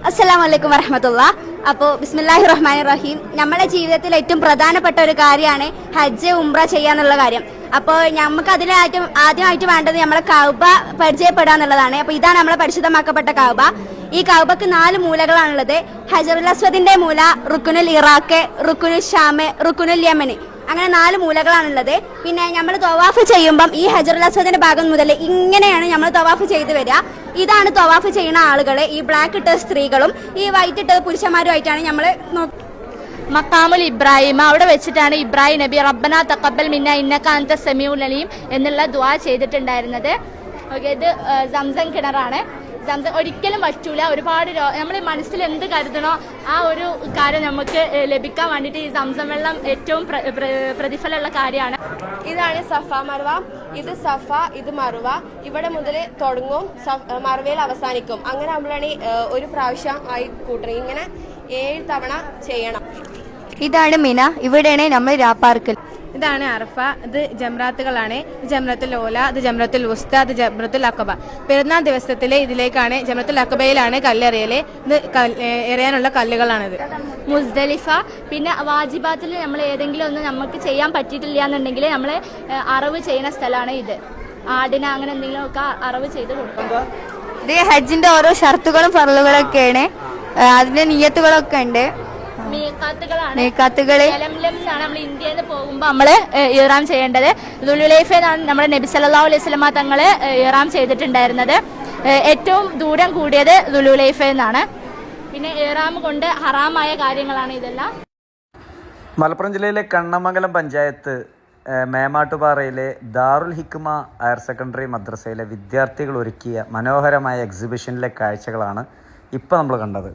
അസ്സലാമലൈക്കും വറഹമത്തുള്ള. അപ്പോൾ ബിസ്മില്ലാഹി റഹ്മാനി റഹീം. നമ്മുടെ ജീവിതത്തിൽ ഏറ്റവും പ്രധാനപ്പെട്ട ഒരു കാര്യമാണ് ഹജ്ജ് ഉംറ ചെയ്യാന്നുള്ള കാര്യം. അപ്പോൾ നമുക്ക് ആദ്യമായിട്ട് വേണ്ടത് നമ്മളെ കഅബ പരിചയപ്പെടുക എന്നുള്ളതാണ്. അപ്പോൾ ഇതാണ് നമ്മളെ പരിശുദ്ധമാക്കപ്പെട്ട കഅബ. ഈ കഅബക്ക് 4 മൂലകളാണുള്ളത്. ഹജറുൽ അസ്വദിന്റെ മൂല, റുക്കുനുൽ ഇറാഖ്, റുക്കുനുൽ ഷാമ്, റുക്കുനുൽ യമന്, അങ്ങനെ 4 മൂലകളാണുള്ളത്. പിന്നെ നമ്മൾ തവാഫ് ചെയ്യുമ്പം ഈ ഹജറുൽ അസ്വദിന്റെ ഭാഗം മുതൽ ഇങ്ങനെയാണ് നമ്മൾ തവാഫ് ചെയ്തു വരിക. ഇതാണ് തവാഫ് ചെയ്യുന്ന ആളുകൾ. ഈ ബ്ലാക്ക് ഇട്ട സ്ത്രീകളും ഈ വൈറ്റ് ഇട്ട പുരുഷന്മാരുമായിട്ടാണ് നമ്മൾ മഖാമുൽ ഇബ്രാഹിം, അവിടെ വെച്ചിട്ടാണ് ഇബ്രാഹിം നബി റബ്ബന തഖബ്ബൽ മിന്ന ഇന്നക അൻത സമീഉൽ അലീം എന്നുള്ള ദുആ ചെയ്തിട്ടുണ്ടായിരുന്നത്. ഓക്കെ, ഇത് സംസം കിണറാണ്. സംസം ഒരിക്കലും പറ്റൂല. ഒരുപാട് നമ്മൾ മനസ്സിൽ എന്ത് കരുതണോ ആ ഒരു കാര്യം നമുക്ക് ലഭിക്കാൻ വേണ്ടിയിട്ട് ഈ സംസം വെള്ളം ഏറ്റവും പ്രതിഫലമുള്ള കാര്യമാണ്. ഇതാണ് സഫ മർവ. ഇത് സഫ, ഇത് മർവ. ഇവിടെ മുതൽ തുടങ്ങും, മർവയിൽ അവസാനിക്കും. അങ്ങനെ നമ്മളാണ് ഒരു പ്രാവശ്യം ആയി കൂട്ടണം. ഇങ്ങനെ 7 തവണ ചെയ്യണം. ഇതാണ് മിന. ഇവിടെയാണ് നമ്മൾ രാപ്പാർക്കൽ. ഇതാണ് അറഫ. ഇത് ജംറാത്തുകളാണ്. ഇത് ജംറത്തുൽ ഓല, ഇത് ജംറത്തുൽ ഉസ്ത, ഇത് ജംറത്തുൽ അഖബ. പെരുന്നാൾ ദിവസത്തിലെ ഇതിലേക്കാണ് ജംറത്തുൽ അഖബയിലാണ് കല്ലെറിയല്. ഇത് എറിയാനുള്ള കല്ലുകളാണിത്. മുസ്ദലിഫ. പിന്നെ വാജിബാത്തിൽ നമ്മൾ ഏതെങ്കിലും ഒന്ന് നമുക്ക് ചെയ്യാൻ പറ്റിയിട്ടില്ല എന്നുണ്ടെങ്കിൽ നമ്മൾ അറവ് ചെയ്യുന്ന സ്ഥലമാണ് ഇത്. ആടിന് അങ്ങനെ എന്തെങ്കിലുമൊക്കെ അറവ് ചെയ്ത് കൊടുക്കും. ഇത് ഹജ്ജിന്റെ ഓരോ ഷർത്തുകളും ഫറലുകളൊക്കെയാണ്. അതിന്റെ നിയ്യത്തുകളൊക്കെ ഉണ്ട്. മീഖാത്തുകളാണ്. നമ്മൾ ഇന്ത്യയിൽ നിന്ന് പോകുമ്പോൾ നമ്മള് ഇറാം ചെയ്യേണ്ടത്. ദുൽഹുലൈഫയിലാണ് നമ്മുടെ നബി സല്ലല്ലാഹു അലൈഹി വസല്ലമ തങ്ങള് ഇറാം ചെയ്തിട്ടുണ്ടായിരുന്നത്. ഏറ്റവും ദൂരം കൂടിയത് ദുൽഹുലൈഫയിൽ നിന്നാണ്. പിന്നെ ഇറാം കൊണ്ട് ഹറാമായ കാര്യങ്ങളാണ് ഇതെല്ലാം. മലപ്പുറം ജില്ലയിലെ കണ്ണമംഗലം പഞ്ചായത്ത് മേമാട്ടുപാറയിലെ ദാറുൽ ഹിക്മ ഹയർ സെക്കൻഡറി മദ്രസയിലെ വിദ്യാർത്ഥികൾ ഒരുക്കിയ മനോഹരമായ എക്സിബിഷനിലെ കാഴ്ചകളാണ് ഇപ്പോൾ നമ്മൾ കണ്ടത്.